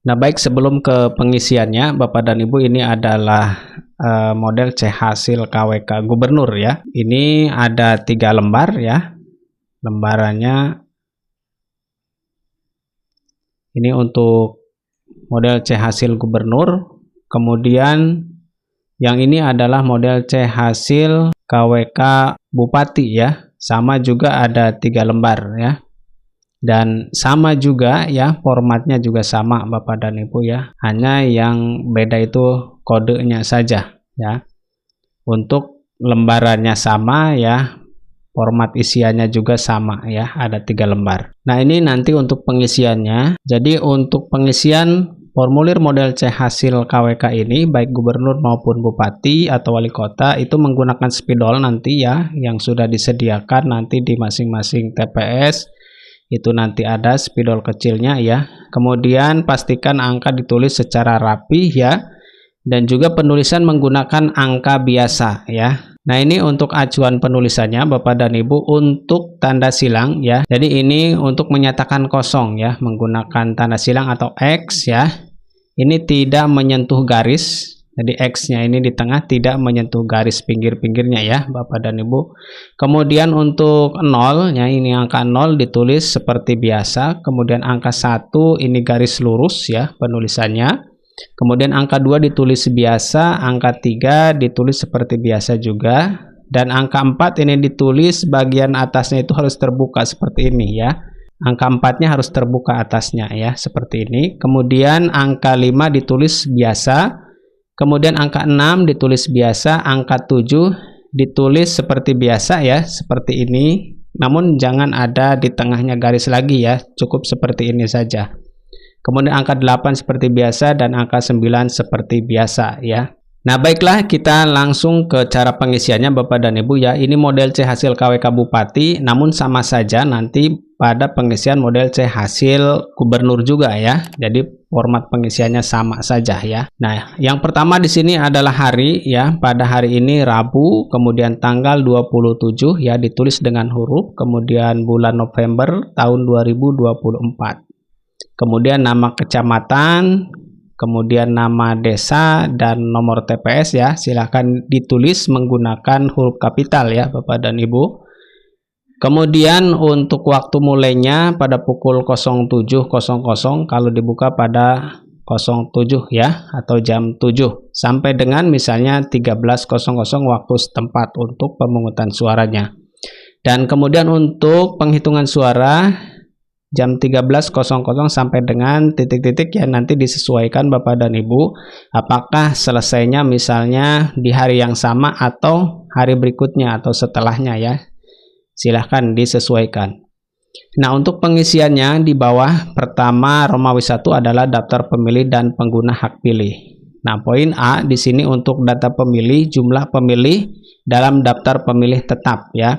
Nah, baik, sebelum ke pengisiannya, Bapak dan Ibu, ini adalah model C hasil KWK Gubernur ya. Ini ada 3 lembar ya. Lembarannya ini untuk model C hasil Gubernur. Kemudian yang ini adalah model C hasil KWK Bupati ya. Sama juga ada 3 lembar ya. Dan sama juga ya, formatnya juga sama Bapak dan Ibu ya, hanya yang beda itu kodenya saja ya. Untuk lembarannya sama ya, format isiannya juga sama ya, ada 3 lembar. Nah, ini nanti untuk pengisiannya. Jadi untuk pengisian formulir model C hasil KWK ini, baik gubernur maupun bupati atau wali kota, itu menggunakan spidol nanti ya, yang sudah disediakan nanti di masing-masing TPS. Itu nanti ada spidol kecilnya ya. Kemudian pastikan angka ditulis secara rapi ya, dan juga penulisan menggunakan angka biasa ya. Nah, ini untuk acuan penulisannya Bapak dan Ibu. Untuk tanda silang ya, jadi ini untuk menyatakan kosong ya, menggunakan tanda silang atau X ya. Ini tidak menyentuh garis. Jadi X-nya ini di tengah, tidak menyentuh garis pinggir-pinggirnya ya Bapak dan Ibu. Kemudian untuk 0, ya ini angka 0 ditulis seperti biasa. Kemudian angka 1 ini garis lurus ya penulisannya. Kemudian angka 2 ditulis biasa, angka 3 ditulis seperti biasa juga. Dan angka 4 ini ditulis bagian atasnya itu harus terbuka seperti ini ya. Angka 4-nya harus terbuka atasnya ya, seperti ini. Kemudian angka 5 ditulis biasa. Kemudian angka 6 ditulis biasa, angka 7 ditulis seperti biasa ya, seperti ini. Namun jangan ada di tengahnya garis lagi ya, cukup seperti ini saja. Kemudian angka 8 seperti biasa dan angka 9 seperti biasa ya. Nah, baiklah, kita langsung ke cara pengisiannya Bapak dan Ibu ya. Ini model C hasil KWK Bupati, namun sama saja nanti pada pengisian model C hasil Gubernur juga ya. Jadi format pengisiannya sama saja ya. Nah, yang pertama di sini adalah hari ya. Pada hari ini Rabu, kemudian tanggal 27 ya, ditulis dengan huruf, kemudian bulan November tahun 2024. Kemudian nama kecamatan, kemudian nama desa dan nomor TPS ya, silahkan ditulis menggunakan huruf kapital ya Bapak dan Ibu. Kemudian untuk waktu mulainya pada pukul 07.00, kalau dibuka pada 07 ya, atau jam 7 sampai dengan misalnya 13.00 waktu setempat untuk pemungutan suaranya. Dan kemudian untuk penghitungan suara jam 13.00 sampai dengan titik-titik ya, nanti disesuaikan Bapak dan Ibu apakah selesainya misalnya di hari yang sama atau hari berikutnya atau setelahnya ya, silahkan disesuaikan. Nah, untuk pengisiannya di bawah pertama Romawi 1 adalah daftar pemilih dan pengguna hak pilih. Nah, poin A di sini untuk data pemilih, jumlah pemilih dalam daftar pemilih tetap ya.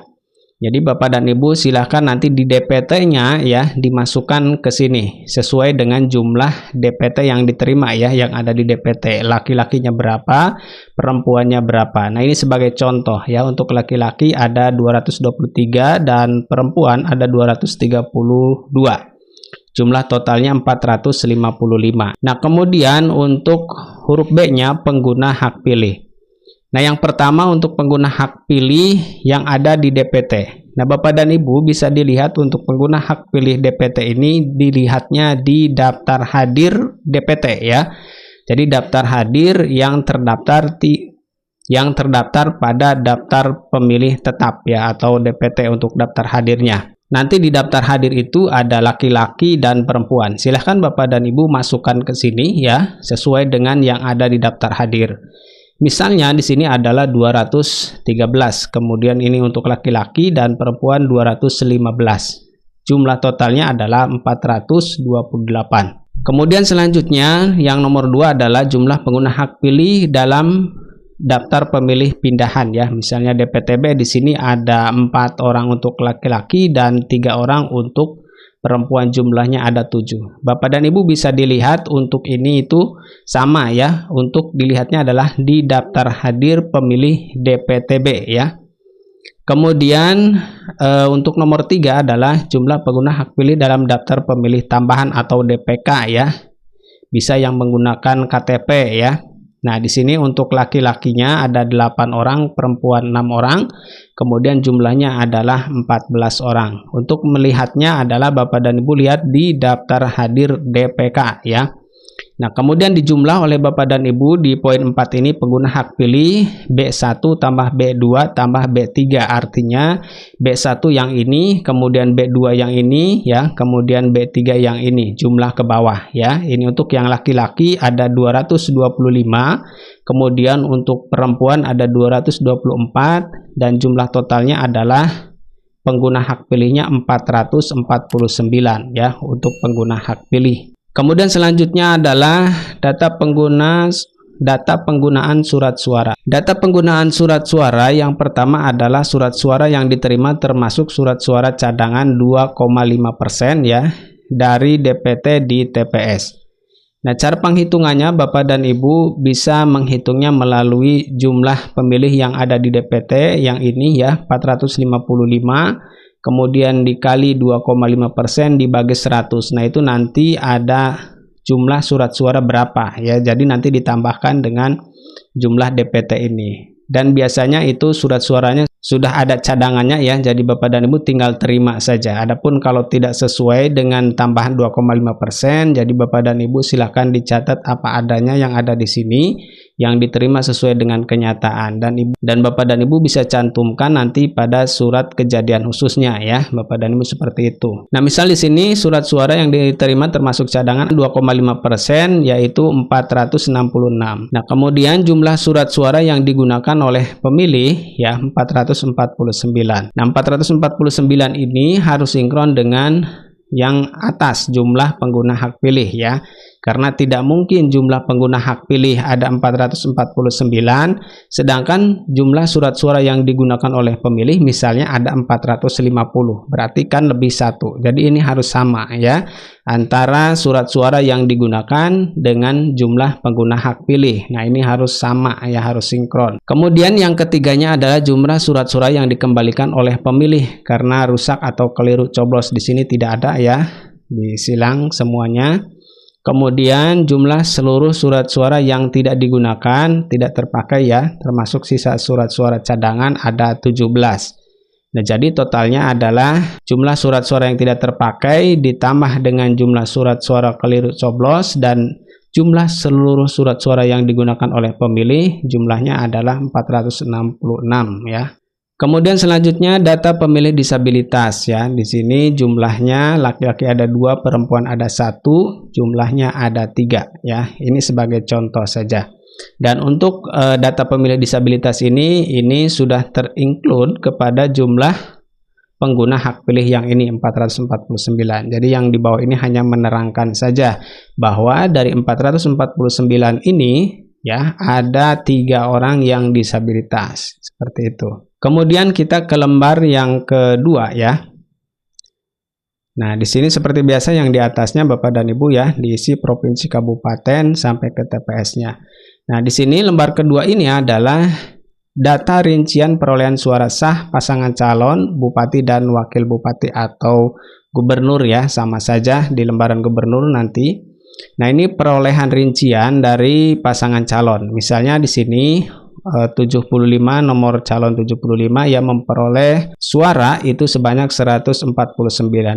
Jadi Bapak dan Ibu silahkan nanti di DPT-nya ya dimasukkan ke sini sesuai dengan jumlah DPT yang diterima ya, yang ada di DPT. Laki-lakinya berapa, perempuannya berapa. Nah, ini sebagai contoh ya, untuk laki-laki ada 223 dan perempuan ada 232. Jumlah totalnya 455. Nah, kemudian untuk huruf B-nya pengguna hak pilih. Nah, yang pertama untuk pengguna hak pilih yang ada di DPT. Nah, Bapak dan Ibu bisa dilihat untuk pengguna hak pilih DPT ini dilihatnya di daftar hadir DPT ya. Jadi daftar hadir yang terdaftar pada daftar pemilih tetap ya, atau DPT untuk daftar hadirnya. Nanti di daftar hadir itu ada laki-laki dan perempuan. Silahkan Bapak dan Ibu masukkan ke sini ya, sesuai dengan yang ada di daftar hadir. Misalnya di sini adalah 213, kemudian ini untuk laki-laki dan perempuan 215. Jumlah totalnya adalah 428. Kemudian selanjutnya yang nomor 2 adalah jumlah pengguna hak pilih dalam daftar pemilih pindahan ya. Misalnya DPTB di sini ada 4 orang untuk laki-laki dan 3 orang untuk perempuan, jumlahnya ada 7. Bapak dan Ibu bisa dilihat untuk ini itu sama ya, untuk dilihatnya adalah di daftar hadir pemilih DPTB ya. Kemudian untuk nomor 3 adalah jumlah pengguna hak pilih dalam daftar pemilih tambahan atau DPK ya. bisa yang menggunakan KTP ya. Nah, di sini untuk laki-lakinya ada 8 orang, perempuan 6 orang, kemudian jumlahnya adalah 14 orang. Untuk melihatnya adalah Bapak dan Ibu lihat di daftar hadir DPK ya. Nah, kemudian dijumlah oleh Bapak dan Ibu di poin 4 ini pengguna hak pilih B1 tambah B2 tambah B3, artinya B1 yang ini, kemudian B2 yang ini ya, kemudian B3 yang ini, jumlah ke bawah ya. Ini untuk yang laki-laki ada 225, kemudian untuk perempuan ada 224 dan jumlah totalnya adalah pengguna hak pilihnya 449 ya untuk pengguna hak pilih. Kemudian selanjutnya adalah data penggunaan surat suara. Data penggunaan surat suara yang pertama adalah surat suara yang diterima termasuk surat suara cadangan 2,5% ya dari DPT di TPS. Nah, cara penghitungannya Bapak dan Ibu bisa menghitungnya melalui jumlah pemilih yang ada di DPT yang ini ya 455, kemudian dikali 2,5% dibagi 100. Nah, itu nanti ada jumlah surat suara berapa ya. Jadi nanti ditambahkan dengan jumlah DPT ini. Dan biasanya itu surat suaranya sudah ada cadangannya ya. Jadi Bapak dan Ibu tinggal terima saja. Adapun kalau tidak sesuai dengan tambahan 2,5%, jadi Bapak dan Ibu silakan dicatat apa adanya yang ada di sini, yang diterima sesuai dengan kenyataan, dan Bapak dan Ibu bisa cantumkan nanti pada surat kejadian khususnya ya Bapak dan Ibu seperti itu. Nah, misal di sini surat suara yang diterima termasuk cadangan 2,5% yaitu 466. Nah, kemudian jumlah surat suara yang digunakan oleh pemilih ya 449. Nah, 449 ini harus sinkron dengan yang atas jumlah pengguna hak pilih ya. Karena tidak mungkin jumlah pengguna hak pilih ada 449, sedangkan jumlah surat suara yang digunakan oleh pemilih misalnya ada 450, berarti kan lebih 1. Jadi ini harus sama ya, antara surat suara yang digunakan dengan jumlah pengguna hak pilih. Nah, ini harus sama ya, harus sinkron. Kemudian yang ketiganya adalah jumlah surat suara yang dikembalikan oleh pemilih karena rusak atau keliru coblos. Di sini tidak ada ya, disilang semuanya. Kemudian jumlah seluruh surat suara yang tidak digunakan, tidak terpakai ya, termasuk sisa surat suara cadangan ada 17. Nah, jadi totalnya adalah jumlah surat suara yang tidak terpakai ditambah dengan jumlah surat suara keliru coblos dan jumlah seluruh surat suara yang digunakan oleh pemilih, jumlahnya adalah 466 ya. Kemudian selanjutnya data pemilih disabilitas ya. Di sini jumlahnya laki-laki ada 2, perempuan ada 1, jumlahnya ada 3 ya. Ini sebagai contoh saja. Dan untuk data pemilih disabilitas ini sudah terinclude kepada jumlah pengguna hak pilih yang ini 449. Jadi yang di bawah ini hanya menerangkan saja bahwa dari 449 ini ya ada 3 orang yang disabilitas seperti itu. Kemudian kita ke lembar yang kedua ya. Nah, di sini seperti biasa yang di atasnya Bapak dan Ibu ya, diisi provinsi kabupaten sampai ke TPS-nya. Nah, di sini lembar kedua ini adalah data rincian perolehan suara sah pasangan calon bupati dan wakil bupati atau gubernur ya, sama saja di lembaran gubernur nanti. Nah, ini perolehan rincian dari pasangan calon. Misalnya di sini 75, nomor calon 75 yang memperoleh suara itu sebanyak 149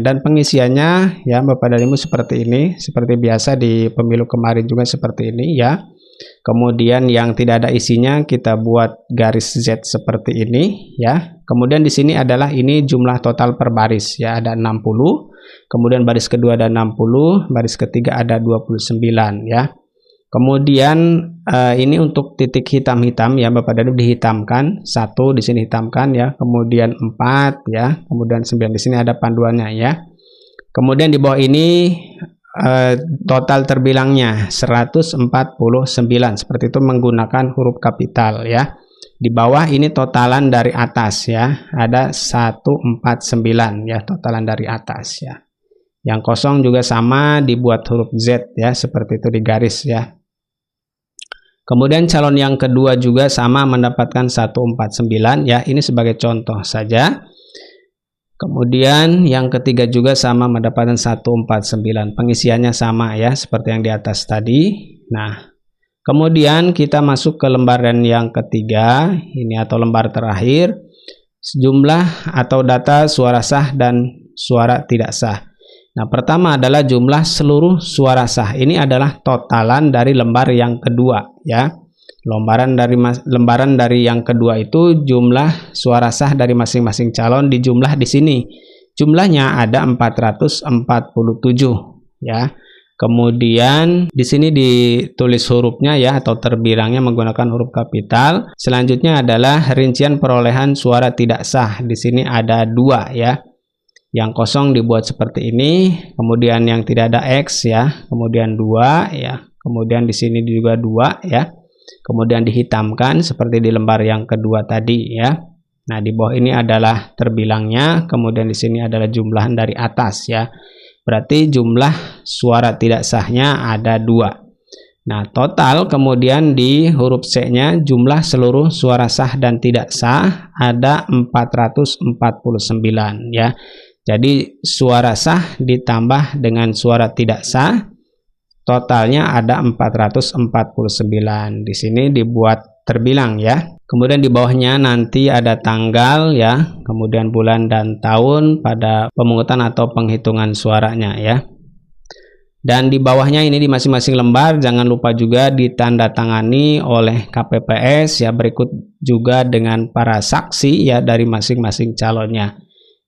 dan pengisiannya ya Bapak dan Ibu seperti ini, seperti biasa di pemilu kemarin juga seperti ini ya. Kemudian yang tidak ada isinya kita buat garis Z seperti ini ya. Kemudian di sini adalah ini jumlah total per baris ya, ada 60. Kemudian baris kedua ada 60, baris ketiga ada 29 ya. Kemudian ini untuk titik hitam-hitam ya Bapak dan Ibu dihitamkan, 1 di sini hitamkan ya, kemudian 4 ya, kemudian 9 di sini ada panduannya ya. Kemudian di bawah ini total terbilangnya 149 seperti itu menggunakan huruf kapital ya. Di bawah ini totalan dari atas ya, ada 149 ya, totalan dari atas ya. Yang kosong juga sama dibuat huruf Z ya, seperti itu di garis ya. Kemudian calon yang kedua juga sama mendapatkan 149 ya, ini sebagai contoh saja. Kemudian yang ketiga juga sama, mendapatkan 149. Pengisiannya sama ya, seperti yang di atas tadi. Nah, kemudian kita masuk ke lembaran yang ketiga, ini atau lembar terakhir, jumlah atau data suara sah dan suara tidak sah. Nah, pertama adalah jumlah seluruh suara sah. Ini adalah totalan dari lembar yang kedua ya. Lembaran dari yang kedua itu jumlah suara sah dari masing-masing calon dijumlah di sini. Jumlahnya ada 447 ya. Kemudian di sini ditulis hurufnya ya, atau terbilangnya menggunakan huruf kapital. Selanjutnya adalah rincian perolehan suara tidak sah. Di sini ada 2 ya. Yang kosong dibuat seperti ini, kemudian yang tidak ada X ya, kemudian 2 ya. Kemudian di sini juga 2 ya. Kemudian dihitamkan seperti di lembar yang kedua tadi ya. Nah, di bawah ini adalah terbilangnya, kemudian di sini adalah jumlahan dari atas ya. Berarti jumlah suara tidak sahnya ada 2. Nah, total kemudian di huruf C-nya jumlah seluruh suara sah dan tidak sah ada 449 ya. Jadi suara sah ditambah dengan suara tidak sah, totalnya ada 449. Di sini dibuat terbilang ya. Kemudian di bawahnya nanti ada tanggal ya, kemudian bulan dan tahun pada pemungutan atau penghitungan suaranya ya. Dan di bawahnya ini di masing-masing lembar jangan lupa juga ditandatangani oleh KPPS ya, berikut juga dengan para saksi ya dari masing-masing calonnya.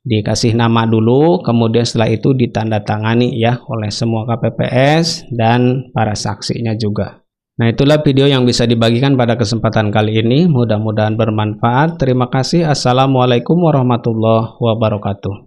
Dikasih nama dulu, kemudian setelah itu ditandatangani ya oleh semua KPPS dan para saksinya juga. Nah, itulah video yang bisa dibagikan pada kesempatan kali ini. Mudah-mudahan bermanfaat. Terima kasih. Assalamualaikum warahmatullahi wabarakatuh.